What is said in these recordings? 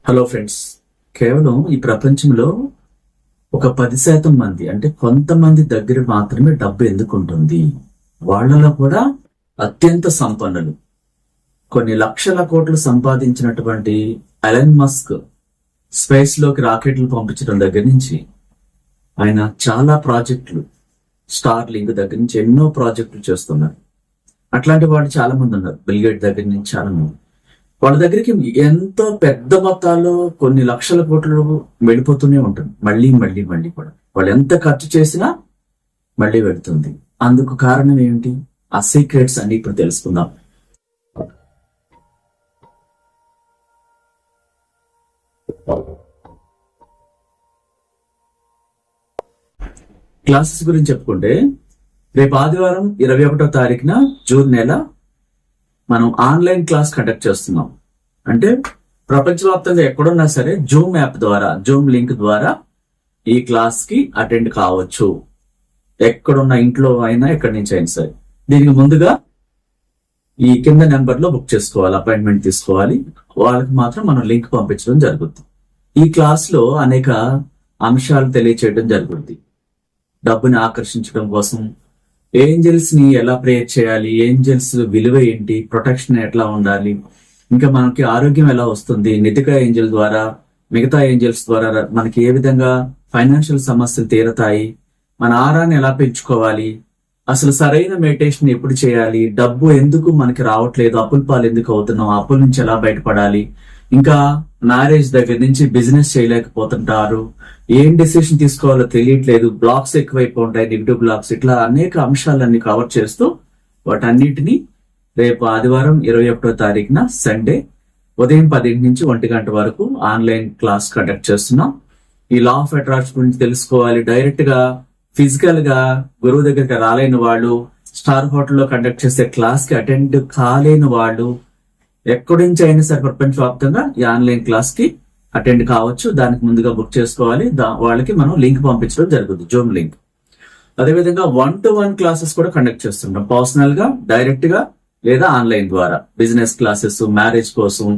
Hello friends, కేవలం ఈ ప్రపంచంలో ఒక 10% మంది అంటే కొంతమంది దగ్గర మాత్రమే డబ్బు ఎందుకు ఉంటుంది. వాళ్ళలో కూడా అత్యంత సంపన్నులు, కొన్ని లక్షల కోట్లు సంపాదించినటువంటి ఎలన్ మస్క్ స్పేస్ లోకి రాకెట్లు పంపించడం దగ్గర నుంచి ఆయన చాలా ప్రాజెక్టులు, స్టార్ లింక్ దగ్గర నుంచి ఎన్నో ప్రాజెక్టులు చేస్తున్నారు. అట్లాంటి వాళ్ళు చాలా మంది ఉన్నారు. బిల్ గేట్ దగ్గర నుంచి చాలా మంది. వాళ్ళ దగ్గరికి ఎంతో పెద్ద మొత్తాల్లో కొన్ని లక్షల కోట్లు వెళ్ళిపోతూనే ఉంటుంది. మళ్ళీ మళ్ళీ మళ్ళీ కూడా వాళ్ళు ఎంత ఖర్చు చేసినా మళ్ళీ వెళుతుంది. అందుకు కారణం ఏమిటి? ఆ సీక్రెట్స్ అన్ని ఇప్పుడు తెలుసుకుందాం. క్లాసెస్ గురించి చెప్పుకుంటే, రేపు ఆదివారం 21వ తారీఖున జూన్ నెల మనం ఆన్లైన్ క్లాస్ కండక్ట్ చేస్తున్నాం. అంటే ప్రపంచవ్యాప్తంగా ఎక్కడున్నా సరే జూమ్ యాప్ ద్వారా, జూమ్ లింక్ ద్వారా ఈ క్లాస్ కి అటెండ్ కావచ్చు. ఎక్కడున్న ఇంట్లో అయినా, ఎక్కడి నుంచి అయినా సరే. దీనికి ముందుగా ఈ కింద నెంబర్ లో బుక్ చేసుకోవాలి, అపాయింట్మెంట్ తీసుకోవాలి. వాళ్ళకి మాత్రం మనం లింక్ పంపించడం జరుగుతుంది. ఈ క్లాస్ లో అనేక అంశాలు తెలియచేయడం జరుగుతుంది. డబ్బుని ఆకర్షించడం కోసం ఏంజల్స్ ని ఎలా ప్రేయర్ చేయాలి, ఏంజల్స్ విలువ ఏంటి, ప్రొటెక్షన్ ఎట్లా ఉండాలి, ఇంకా మనకి ఆరోగ్యం ఎలా వస్తుంది, నితిక ఏంజల్ ద్వారా, మిగతా ఏంజల్స్ ద్వారా మనకి ఏ విధంగా ఫైనాన్షియల్ సమస్యలు తీరతాయి, మన ఆరాన్ని ఎలా పెంచుకోవాలి, అసలు సరైన మెడిటేషన్ ఎప్పుడు చేయాలి, డబ్బు ఎందుకు మనకి రావట్లేదు, అప్పుల పాలు ఎందుకు అవుతున్నాం, అప్పుల నుంచి ఎలా బయటపడాలి, ఇంకా మ్యారేజ్ దగ్గర నుంచి బిజినెస్ చేయలేకపోతుంటారు, ఏం డెసిషన్ తీసుకోవాలో తెలియట్లేదు, బ్లాక్స్ ఎక్కువైపోతాయి, నెగిటివ్ బ్లాక్స్, ఇట్లా అనేక అంశాలన్నీ కవర్ చేస్తూ వాటన్నిటిని రేపు ఆదివారం 21వ తారీఖున సండే ఉదయం 10 నుంచి 1 గంట వరకు ఆన్లైన్ క్లాస్ కండక్ట్ చేస్తున్నాం. ఈ లా ఆఫ్ అట్రాక్షన్ గురించి తెలుసుకోవాలి, డైరెక్ట్ గా ఫిజికల్ గా గురువు దగ్గరికి రాలేని వాళ్ళు, స్టార్ హోటల్లో కండక్ట్ చేసే క్లాస్ కి అటెండ్ కాలేని వాళ్ళు, ఎక్కడి నుంచి అయినా సరే ప్రపంచవ్యాప్తంగా ఈ ఆన్లైన్ క్లాస్ కి అటెండ్ కావచ్చు. దానికి ముందుగా బుక్ చేసుకోవాలి. వాళ్ళకి మనం లింక్ పంపించడం జరుగుతుంది, జూమ్ లింక్. అదేవిధంగా 1-to-1 క్లాసెస్ కూడా కండక్ట్ చేస్తుంటాం, పర్సనల్ గా, డైరెక్ట్ గా లేదా ఆన్లైన్ ద్వారా. బిజినెస్ క్లాసెస్, మ్యారేజ్ కోసం,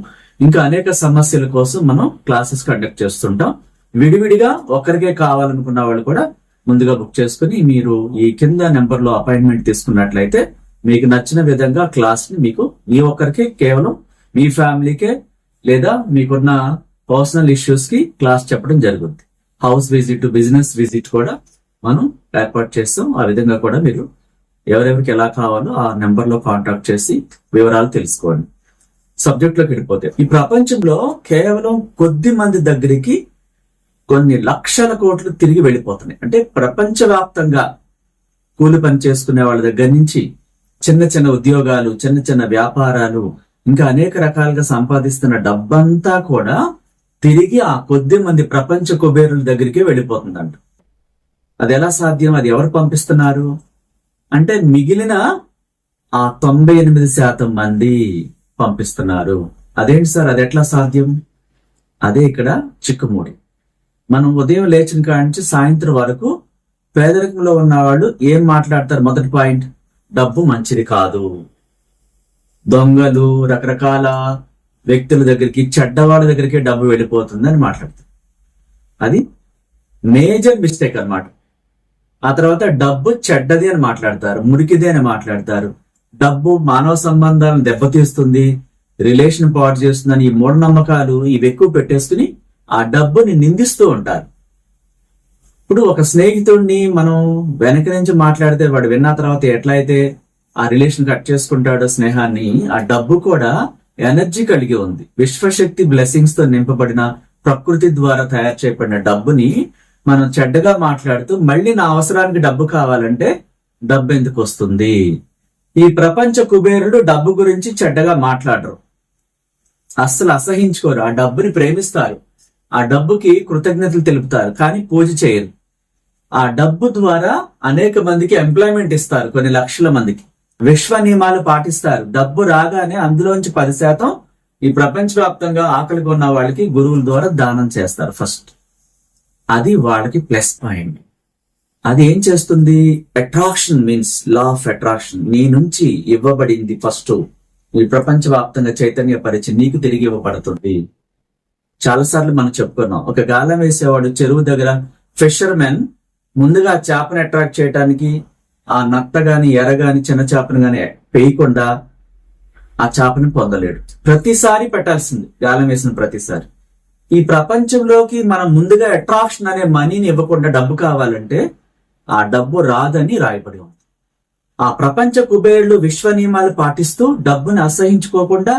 ఇంకా అనేక సమస్యల కోసం మనం క్లాసెస్ కండక్ట్ చేస్తుంటాం. విడివిడిగా ఒకరికే కావాలనుకున్న వాళ్ళు కూడా ముందుగా బుక్ చేసుకుని మీరు ఈ కింద నెంబర్ లో అపాయింట్మెంట్ తీసుకున్నట్లయితే మీకు నచ్చిన విధంగా క్లాస్ ని మీకు మీ ఒక్కరికి, కేవలం మీ ఫ్యామిలీకే లేదా మీకున్న పర్సనల్ ఇష్యూస్ కి క్లాస్ చెప్పడం జరుగుతుంది. హౌస్ విజిట్, బిజినెస్ విజిట్ కూడా మనం ఏర్పాటు చేస్తాం. ఆ విధంగా కూడా మీరు ఎవరెవరికి ఎలా కావాలో ఆ నెంబర్ లో కాంటాక్ట్ చేసి వివరాలు తెలుసుకోండి. సబ్జెక్ట్ లోకి వెళ్ళిపోతే, ఈ ప్రపంచంలో కేవలం కొద్ది మంది దగ్గరికి కొన్ని లక్షల కోట్లు తిరిగి వెళ్ళిపోతున్నాయి. అంటే ప్రపంచవ్యాప్తంగా కూలి పని చేసుకునే వాళ్ళ దగ్గర నుంచి చిన్న చిన్న ఉద్యోగాలు, చిన్న చిన్న వ్యాపారాలు, ఇంకా అనేక రకాలుగా సంపాదిస్తున్న డబ్బంతా కూడా తిరిగి ఆ కొద్ది మంది ప్రపంచ కుబేరుల దగ్గరికి వెళ్ళిపోతుందంట. అది ఎలా సాధ్యం? అది ఎవరు పంపిస్తున్నారు అంటే మిగిలిన ఆ 98% మంది పంపిస్తున్నారు. అదేంటి సార్, అది ఎట్లా సాధ్యం? అదే ఇక్కడ చిక్కుముడి. మనం ఉదయం లేచిన కాడి నుంచి సాయంత్రం వరకు పేదరికంలో ఉన్న వాళ్ళు ఏం మాట్లాడతారు? మొదటి పాయింట్, డబ్బు మంచిది కాదు, దొంగలు, రకరకాల వ్యక్తుల దగ్గరికి, చెడ్డవాళ్ళ దగ్గరికి డబ్బు వెళ్ళిపోతుంది అని మాట్లాడతారు. అది మేజర్ మిస్టేక్ అన్నమాట. ఆ తర్వాత డబ్బు చెడ్డది అని మాట్లాడతారు, మురికిది అని మాట్లాడతారు. డబ్బు మానవ సంబంధాలను దెబ్బతీస్తుంది, రిలేషన్ పాడు చేస్తుందని ఈ మూఢనమ్మకాలు ఇవి ఎక్కువ పెట్టేసుకుని ఆ డబ్బుని నిందిస్తూ ఉంటారు. ఇప్పుడు ఒక స్నేహితుడిని మనం వెనక నుంచి మాట్లాడితే వాడు విన్న తర్వాత ఎట్లయితే ఆ రిలేషన్ కట్ చేసుకుంటాడో స్నేహాన్ని, ఆ డబ్బు కూడా ఎనర్జీ కలిగి ఉంది. విశ్వశక్తి బ్లెస్సింగ్స్ తో నింపబడిన, ప్రకృతి ద్వారా తయారు చేయబడిన డబ్బుని మనం చెడ్డగా మాట్లాడుతూ మళ్ళీ నా అవసరానికి డబ్బు కావాలంటే డబ్బు ఎందుకు వస్తుంది? ఈ ప్రపంచ కుబేరుడు డబ్బు గురించి చెడ్డగా మాట్లాడరు, అస్సలు అసహించుకోరు. ఆ డబ్బుని ప్రేమిస్తారు, ఆ డబ్బుకి కృతజ్ఞతలు తెలుపుతారు, కానీ పూజ చేయరు. ఆ డబ్బు ద్వారా అనేక మందికి ఎంప్లాయ్మెంట్ ఇస్తారు, కొన్ని లక్షల మందికి. విశ్వ నియమాలు పాటిస్తారు. డబ్బు రాగానే అందులోంచి 10% ఈ ప్రపంచవ్యాప్తంగా ఆకలిగా ఉన్న వాళ్ళకి గురువుల ద్వారా దానం చేస్తారు ఫస్ట్. అది వాళ్ళకి ప్లస్ పాయింట్. అది ఏం చేస్తుంది? Attraction means law of attraction. నీ నుంచి ఇవ్వబడింది ఫస్ట్ ఈ ప్రపంచవ్యాప్తంగా చైతన్య పరిచి నీకు తిరిగి ఇవ్వబడుతుంది. చాలాసార్లు మనం చెప్పుకున్నాం. ఒక గాలం వేసేవాడు చెరువు దగ్గర, ఫిషర్మెన్ ముందుగా చేపను అట్రాక్ట్ చేయడానికి ఆ నత్త గాని ఎర గాని చిన్న చేపను గాని వేయకుండా ఆ చేపని పొందలేడు. ప్రతిసారి పెట్టాల్సింది గాలం వేసిన ప్రతిసారి. ఈ ప్రపంచంలోకి మనం ముందుగా అట్రాక్షన్ అనే మనీని ఇవ్వకుండా డబ్బు కావాలంటే ఆ డబ్బు రాదని రాయబడి ఉంది. ఆ ప్రపంచ కుబేరులు విశ్వ నియమాలు పాటిస్తూ డబ్బుని అసహించుకోకుండా,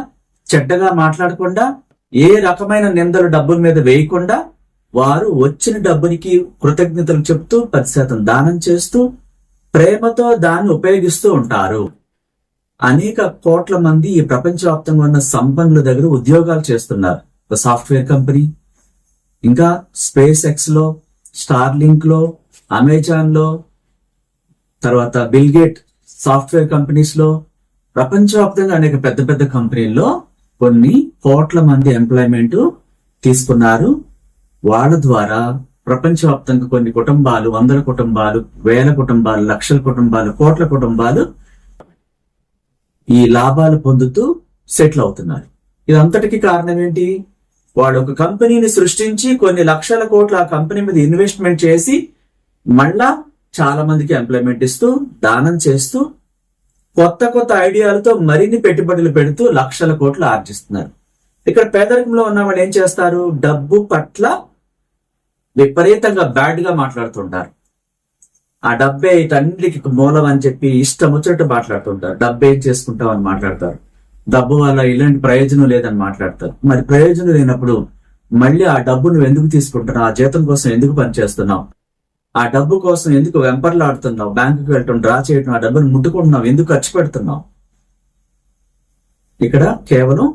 చెడ్డగా మాట్లాడకుండా, ఏ రకమైన నిందలు డబ్బుల మీద వేయకుండా, వారు వచ్చిన డబ్బునికి కృతజ్ఞతలు చెప్తూ 10% దానం చేస్తూ ప్రేమతో దాన్ని ఉపయోగిస్తూ ఉంటారు. అనేక కోట్ల మంది ఈ ప్రపంచవ్యాప్తంగా ఉన్న సంపన్నుల దగ్గర ఉద్యోగాలు చేస్తున్నారు. ఒక సాఫ్ట్వేర్ కంపెనీ, ఇంకా స్పేస్ ఎక్స్ లో, స్టార్లింక్ లో, అమెజాన్ లో, తర్వాత బిల్ గేట్ సాఫ్ట్వేర్ కంపెనీస్ లో, ప్రపంచవ్యాప్తంగా అనేక పెద్ద పెద్ద కంపెనీల్లో కొన్ని కోట్ల మంది ఎంప్లాయ్మెంట్ తీసుకున్నారు. వాళ్ళ ద్వారా ప్రపంచవ్యాప్తంగా కొన్ని కుటుంబాలు, 100 కుటుంబాలు, 1000 కుటుంబాలు, లక్షల కుటుంబాలు, కోట్ల కుటుంబాలు ఈ లాభాలు పొందుతూ సెటిల్ అవుతున్నారు. ఇదంతటికి కారణం ఏంటి? వాడు ఒక కంపెనీని సృష్టించి కొన్ని లక్షల కోట్ల ఆ కంపెనీ మీద ఇన్వెస్ట్మెంట్ చేసి మళ్ళా చాలా మందికి ఎంప్లాయ్మెంట్ ఇస్తూ, దానం చేస్తూ, కొత్త కొత్త ఐడియాలతో మరిన్ని పెట్టుబడులు పెడుతూ లక్షల కోట్లు ఆర్జిస్తున్నారు. ఇక్కడ పేదరికంలో ఉన్న వాళ్ళు ఏం చేస్తారు? డబ్బు పట్ల విపరీతంగా బ్యాడ్ గా మాట్లాడుతుంటారు. ఆ డబ్బే ఇటన్నిటికి మూలం అని చెప్పి ఇష్టం వచ్చినట్టు మాట్లాడుతుంటారు. డబ్బు ఏం చేసుకుంటాం అని మాట్లాడతారు. డబ్బు వల్ల ఇలాంటి ప్రయోజనం లేదని మాట్లాడతారు. మరి ప్రయోజనం లేనప్పుడు మళ్ళీ ఆ డబ్బు నువ్వు ఎందుకు తీసుకుంటున్నావు? ఆ జీతం కోసం ఎందుకు పనిచేస్తున్నావు? ఆ డబ్బు కోసం ఎందుకు వెంపర్లాడుతున్నావు? బ్యాంకుకి వెళ్ళటం, డ్రా చేయటం, ఆ డబ్బును ముట్టుకుంటున్నావు, ఎందుకు ఖర్చు పెడుతున్నావు? ఇక్కడ కేవలం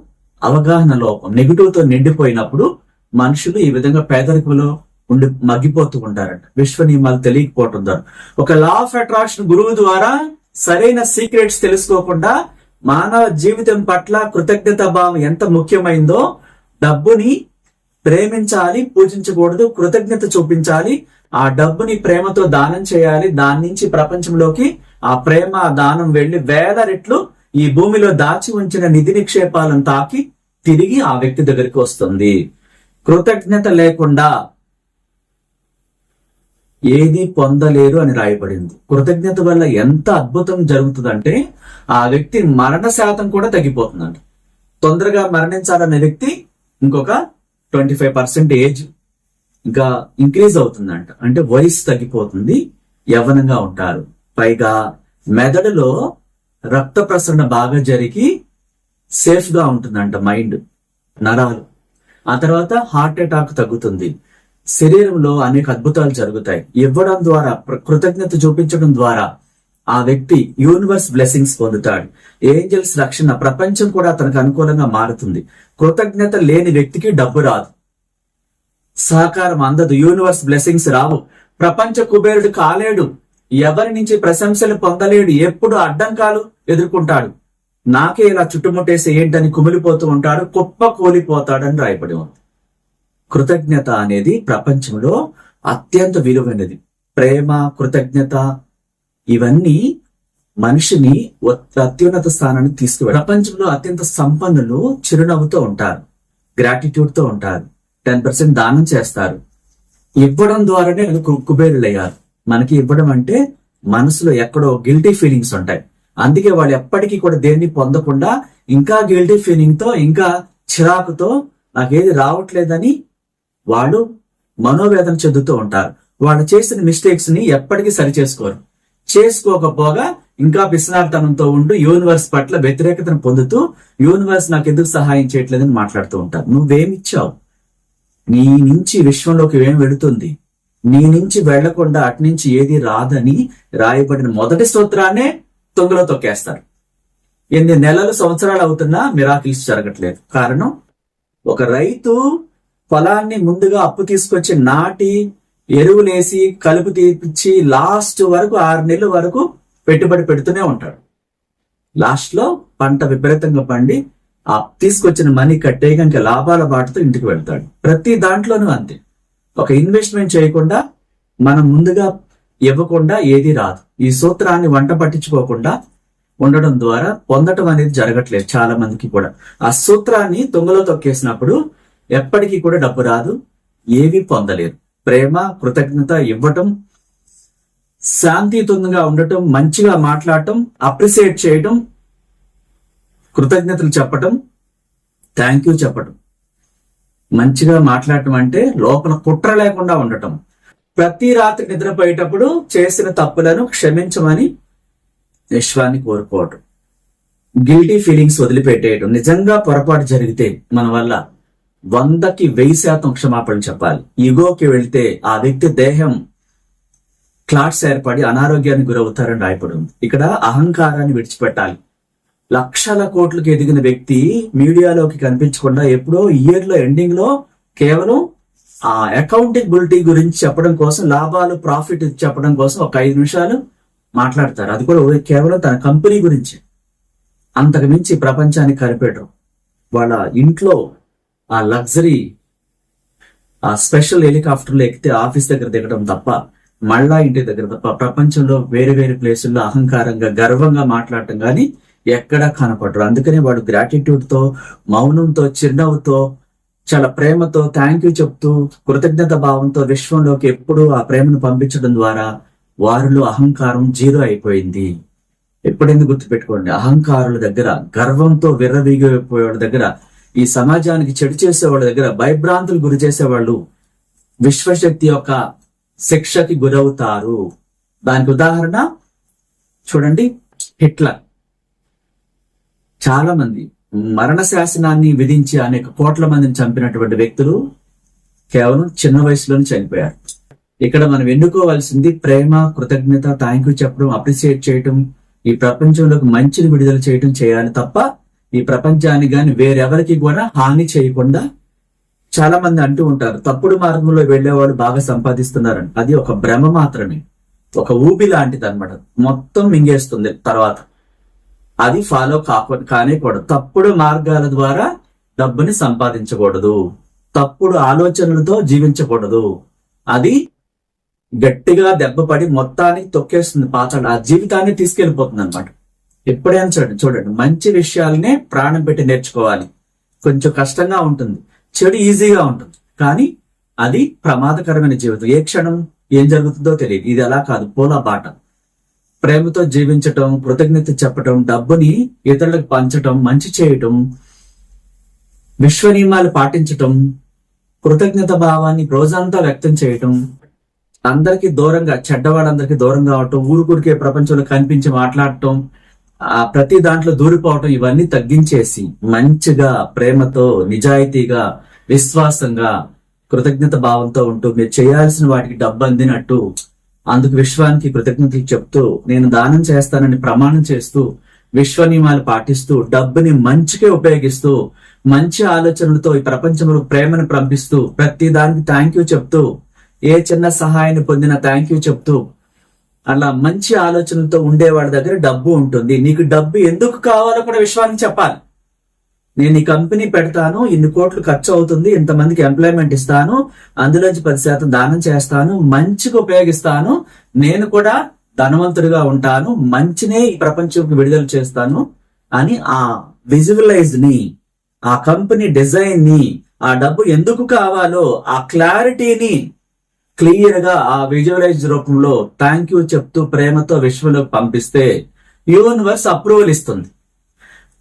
అవగాహన లోపం, నెగిటివ్ తో నిండిపోయినప్పుడు మనుషులు ఈ విధంగా పేదరికంలో ఉండి మగ్గిపోతూ ఉంటారంట. విశ్వ నియమాలు తెలియకపోవటం ద్వారా, ఒక లా ఆఫ్ అట్రాక్షన్ గురువు ద్వారా సరైన సీక్రెట్స్ తెలుసుకోకుండా మానవ జీవితం పట్ల కృతజ్ఞత భావం ఎంత ముఖ్యమైందో, డబ్బుని ప్రేమించాలి, పూజించకూడదు, కృతజ్ఞత చూపించాలి, ఆ డబ్బుని ప్రేమతో దానం చేయాలి. దాని నుంచి ప్రపంచంలోకి ఆ ప్రేమ దానం వెళ్లి 1000 రెట్లు ఈ భూమిలో దాచి ఉంచిన నిధి నిక్షేపాలను తాకి తిరిగి ఆ వ్యక్తి దగ్గరికి వస్తుంది. కృతజ్ఞత లేకుండా ఏది పొందలేరు అని రాయబడింది. కృతజ్ఞత వల్ల ఎంత అద్భుతం జరుగుతుందంటే ఆ వ్యక్తి మరణ శాతం కూడా తగ్గిపోతుందంట. తొందరగా మరణించాలనే వ్యక్తి ఇంకొక 25% ఏజ్ ఇంకా ఇంక్రీజ్ అవుతుందంట. అంటే వయసు తగ్గిపోతుంది, యవ్వనంగా ఉంటారు. పైగా మెదడులో రక్త ప్రసరణ బాగా జరిగి సేఫ్ గా ఉంటుందంట మైండ్, నరాలు. ఆ తర్వాత హార్ట్ అటాక్ తగ్గుతుంది. శరీరంలో అనేక అద్భుతాలు జరుగుతాయి. ఇవ్వడం ద్వారా, కృతజ్ఞత చూపించడం ద్వారా ఆ వ్యక్తి యూనివర్స్ బ్లెస్సింగ్స్ పొందుతాడు. ఏంజల్స్ రక్షణ, ప్రపంచం కూడా అతనికి అనుకూలంగా మారుతుంది. కృతజ్ఞత లేని వ్యక్తికి డబ్బు రాదు, సహకారం అందదు, యూనివర్స్ బ్లెస్సింగ్స్ రావు. ప్రపంచ కుబేరుడు కాలేడు, ఎవరి నుంచి ప్రశంసలు పొందలేడు, ఎప్పుడు అడ్డంకాలు ఎదుర్కొంటాడు. నాకే ఇలా చుట్టుముట్టేసి ఏంటని కుమిలిపోతూ ఉంటాడు, కుప్ప కూలిపోతాడని రాయబడి ఉంది. కృతజ్ఞత అనేది ప్రపంచంలో అత్యంత విలువైనది. ప్రేమ, కృతజ్ఞత ఇవన్నీ మనిషిని అత్యున్నత స్థానానికి తీసుకువెళ్ళి, ప్రపంచంలో అత్యంత సంపన్నులు చిరునవ్వుతో ఉంటారు, గ్రాటిట్యూడ్ తో ఉంటారు, 10% దానం చేస్తారు. ఇవ్వడం ద్వారానే కుబేరులయ్యారు. మనకి ఇవ్వడం అంటే మనసులో ఎక్కడో గిల్టీ ఫీలింగ్స్ ఉంటాయి. అందుకే వాళ్ళు ఎప్పటికీ కూడా దేన్ని పొందకుండా ఇంకా గిల్టీ ఫీలింగ్ తో, ఇంకా చిరాకుతో నాకేది రావట్లేదని వాళ్ళు మనోవేదన చెందుతూ ఉంటారు. వాళ్ళు చేసిన మిస్టేక్స్ ని ఎప్పటికీ సరి చేసుకోరు. చేసుకోకపోగా ఇంకా పిసినారితనంతో ఉంటూ యూనివర్స్ పట్ల వ్యతిరేకతను పొందుతూ యూనివర్స్ నాకు ఎందుకు సహాయం చేయట్లేదని మాట్లాడుతూ ఉంటారు. నువ్వేమిచ్చావు? నీ నుంచి విశ్వంలోకి ఏం వెళుతుంది? నీ నుంచి వెళ్లకుండా అటు నుంచి ఏది రాదని రాయబడిన మొదటి సూత్రాన్నే తొంగలో తొక్కేస్తారు. ఎన్ని నెలలు, సంవత్సరాలు అవుతున్నా మిరాకిల్స్ జరగట్లేదు. కారణం, ఒక రైతు పొలాన్ని ముందుగా అప్పు తీసుకొచ్చి నాటి, ఎరువులేసి, కలుపు తీపిచ్చి లాస్ట్ వరకు 6 నెలల వరకు పెట్టుబడి పెడుతూనే ఉంటాడు. లాస్ట్ లో పంట విపరీతంగా పండి ఆ తీసుకొచ్చిన మనీ కట్టేయగా ఇంకా లాభాల బాటతో ఇంటికి వెళ్తాడు. ప్రతి దాంట్లోనూ అంతే. ఒక ఇన్వెస్ట్మెంట్ చేయకుండా, మనం ముందుగా ఇవ్వకుండా ఏది రాదు. ఈ సూత్రాన్ని వంట పట్టించుకోకుండా ఉండడం ద్వారా పొందటం అనేది జరగట్లేదు చాలా మందికి కూడా. ఆ సూత్రాన్ని తొంగలో తొక్కేసినప్పుడు ఎప్పటికీ కూడా డబ్బు రాదు, ఏమీ పొందలేరు. ప్రేమ, కృతజ్ఞత ఇవ్వటం, శాంతియుతంగా ఉండటం, మంచిగా మాట్లాడటం, అప్రిసియేట్ చేయటం, కృతజ్ఞతలు చెప్పటం, థ్యాంక్ యూ చెప్పటం, మంచిగా మాట్లాడటం అంటే లోపల కుట్ర లేకుండా ఉండటం, ప్రతి రాత్రి నిద్రపోయేటప్పుడు చేసిన తప్పులను క్షమించమని విశ్వాన్ని కోరుకోవటం, గిల్టీ ఫీలింగ్స్ వదిలిపెట్టేయటం. నిజంగా పొరపాటు జరిగితే మన వల్ల 100కి 1000% క్షమాపణ చెప్పాలి. ఈగోకి వెళ్తే ఆ వ్యక్తి దేహం క్లాట్స్ ఏర్పడి అనారోగ్యానికి గురవుతారని రాయపడి ఉంది. ఇక్కడ అహంకారాన్ని విడిచిపెట్టాలి. లక్షల కోట్లకు ఎదిగిన వ్యక్తి మీడియాలోకి కనిపించకుండా ఎప్పుడో ఇయర్ లో ఎండింగ్ లో కేవలం ఆ అకౌంటబిలిటీ గురించి చెప్పడం కోసం, లాభాలు ప్రాఫిట్ చెప్పడం కోసం ఒక 5 నిమిషాలు మాట్లాడతారు. అది కూడా కేవలం తన కంపెనీ గురించి. అంతకు మించి ప్రపంచానికి కనిపెట్టడం, వాళ్ళ ఇంట్లో ఆ లగ్జరీ ఆ స్పెషల్ హెలికాప్టర్లో ఎక్కితే ఆఫీస్ దగ్గర దిగడం తప్ప, మళ్ళా ఇంటి దగ్గర తప్ప, ప్రపంచంలో వేరే వేరే ప్లేసుల్లో అహంకారంగా గర్వంగా మాట్లాడటం కానీ ఎక్కడా కనపడరు. అందుకనే వాడు గ్రాటిట్యూడ్ తో, మౌనంతో, చిరునవ్వుతో, చాలా ప్రేమతో, థ్యాంక్ యూ చెప్తూ, కృతజ్ఞత భావంతో విశ్వంలోకి ఎప్పుడూ ఆ ప్రేమను పంపించడం ద్వారా వారిలో అహంకారం 0 అయిపోయింది. ఎప్పుడైనా గుర్తుపెట్టుకోండి, అహంకారుల దగ్గర, గర్వంతో విర్రవీగిపోయే వాళ్ళ దగ్గర, ఈ సమాజానికి చెడు చేసేవాళ్ళ దగ్గర, భయభ్రాంతులు గురి చేసేవాళ్ళు విశ్వశక్తి యొక్క శిక్షకి గురవుతారు. దానికి ఉదాహరణ చూడండి, హిట్లర్. చాలా మంది మరణ శాసనాన్ని విధించి అనేక కోట్ల మందిని చంపినటువంటి వ్యక్తులు కేవలం చిన్న వయసులోనే చనిపోయారు. ఇక్కడ మనం ఎన్నుకోవాల్సింది ప్రేమ, కృతజ్ఞత, థ్యాంక్ యూ చెప్పడం, అప్రిసియేట్ చేయటం, ఈ ప్రపంచంలోకి మంచిని విడుదల చేయటం చేయాలి తప్ప ఈ ప్రపంచానికి గాని వేరెవరికి కూడా హాని చేయకుండా. చాలా మంది అంటూ ఉంటారు, తప్పుడు మార్గంలో వెళ్లేవాళ్ళు బాగా సంపాదిస్తున్నారని. అది ఒక భ్రమ మాత్రమే, ఒక ఊబి లాంటిది అనమాట. మొత్తం మింగేస్తుంది తర్వాత. అది ఫాలో కానేకూడదు. తప్పుడు మార్గాల ద్వారా డబ్బుని సంపాదించకూడదు, తప్పుడు ఆలోచనలతో జీవించకూడదు. అది గట్టిగా దెబ్బపడి మొత్తానికి తొక్కేస్తుంది, పాతాళ ఆ జీవితాన్ని తీసుకెళ్లిపోతుంది అనమాట. ఎప్పుడైనా చూడండి, మంచి విషయాలనే ప్రాణం పెట్టి నేర్చుకోవాలి. కొంచెం కష్టంగా ఉంటుంది, చెడు ఈజీగా ఉంటుంది, కానీ అది ప్రమాదకరమైన జీవితం. ఏ క్షణం ఏం జరుగుతుందో తెలియదు. ఇది అలా కాదు, పోలా బాట. ప్రేమతో జీవించటం, కృతజ్ఞత చెప్పటం, డబ్బుని ఇతరులకు పంచటం, మంచి చేయటం, విశ్వ నియమాలు పాటించటం, కృతజ్ఞత భావాన్ని రోజంతా వ్యక్తం చేయటం, అందరికి దూరంగా, చెడ్డవాళ్ళందరికీ దూరంగా అవటం, ఊరుకూరికే ప్రపంచంలో కనిపించి మాట్లాడటం, ఆ ప్రతి దాంట్లో దూరిపోవటం, ఇవన్నీ తగ్గించేసి మంచిగా, ప్రేమతో, నిజాయితీగా, విశ్వాసంగా, కృతజ్ఞత భావంతో ఉంటూ మీరు చేయాల్సిన వాటికి డబ్బు అందినట్టు అందుకు విశ్వానికి కృతజ్ఞతలు చెప్తూ, నేను దానం చేస్తానని ప్రమాణం చేస్తూ, విశ్వ నియమాలు పాటిస్తూ, డబ్బుని మంచిగా ఉపయోగిస్తూ, మంచి ఆలోచనలతో ఈ ప్రపంచంలో ప్రేమను పంపిస్తూ, ప్రతి దానికి థ్యాంక్ యూ చెప్తూ, ఏ చిన్న సహాయాన్ని పొందిన థ్యాంక్ యూ చెప్తూ, అలా మంచి ఆలోచనలతో ఉండేవాడి దగ్గర డబ్బు ఉంటుంది. నీకు డబ్బు ఎందుకు కావాలో కూడా విశ్వానికి చెప్పాలి. నేను ఈ కంపెనీ పెడతాను, ఇన్ని కోట్లు ఖర్చు అవుతుంది, ఇంతమందికి ఎంప్లాయ్మెంట్ ఇస్తాను, అందులోంచి 10% దానం చేస్తాను, మంచిగా ఉపయోగిస్తాను, నేను కూడా ధనవంతుడిగా ఉంటాను, మంచినే ఈ ప్రపంచంకి విడుదల చేస్తాను అని ఆ విజువలైజ్ ని, ఆ కంపెనీ డిజైన్ ని, ఆ డబ్బు ఎందుకు కావాలో ఆ క్లారిటీని క్లియర్ గా ఆ విజువలైజ్ రూపంలో థ్యాంక్ యూ చెప్తూ ప్రేమతో విశ్వంలోకి పంపిస్తే యూనివర్స్ అప్రూవల్ ఇస్తుంది.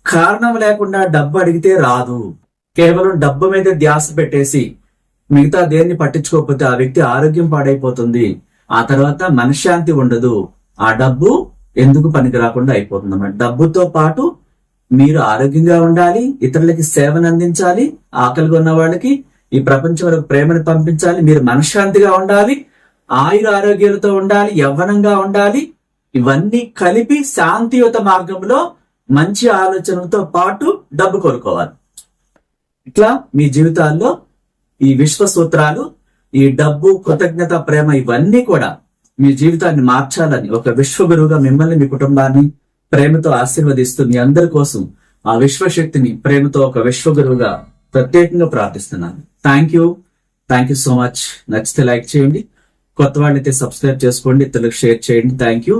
కారణం లేకుండా డబ్బు అడిగితే రాదు. కేవలం డబ్బు మీద ధ్యాస పెట్టేసి మిగతా దేన్ని పట్టించుకోకపోతే ఆ వ్యక్తి ఆరోగ్యం పాడైపోతుంది, ఆ తర్వాత మనశ్శాంతి ఉండదు, ఆ డబ్బు ఎందుకు పనికి రాకుండా అయిపోతుంది అన్నమాట. డబ్బుతో పాటు మీరు ఆరోగ్యంగా ఉండాలి, ఇతరులకి సేవను అందించాలి, ఆకలిగా ఉన్న వాళ్ళకి ఈ ప్రపంచంలో ప్రేమను పంపించాలి, మీరు మనశ్శాంతిగా ఉండాలి, ఆయుర ఆరోగ్యాలతో ఉండాలి, యవ్వనంగా ఉండాలి. ఇవన్నీ కలిపి శాంతియుత మార్గంలో మంచి ఆలోచనలతో పాటు డబ్బు కోరుకోవాలి. ఇట్లా మీ జీవితాల్లో ఈ విశ్వ సూత్రాలు, ఈ డబ్బు, కృతజ్ఞత, ప్రేమ ఇవన్నీ కూడా మీ జీవితాన్ని మార్చాలని ఒక విశ్వ గురువుగా మిమ్మల్ని, మీ కుటుంబాన్ని ప్రేమతో ఆశీర్వదిస్తూ మీ అందరి కోసం ఆ విశ్వశక్తిని ప్రేమతో ఒక విశ్వ గురువుగా ప్రత్యేకంగా ప్రార్థిస్తున్నాను. Thank you so much. నచ్చితే లైక్ చేయండి, కొత్త వాళ్ళైతే సబ్స్క్రైబ్ చేసుకోండి, ఇతరులకు షేర్ చేయండి. Thank you.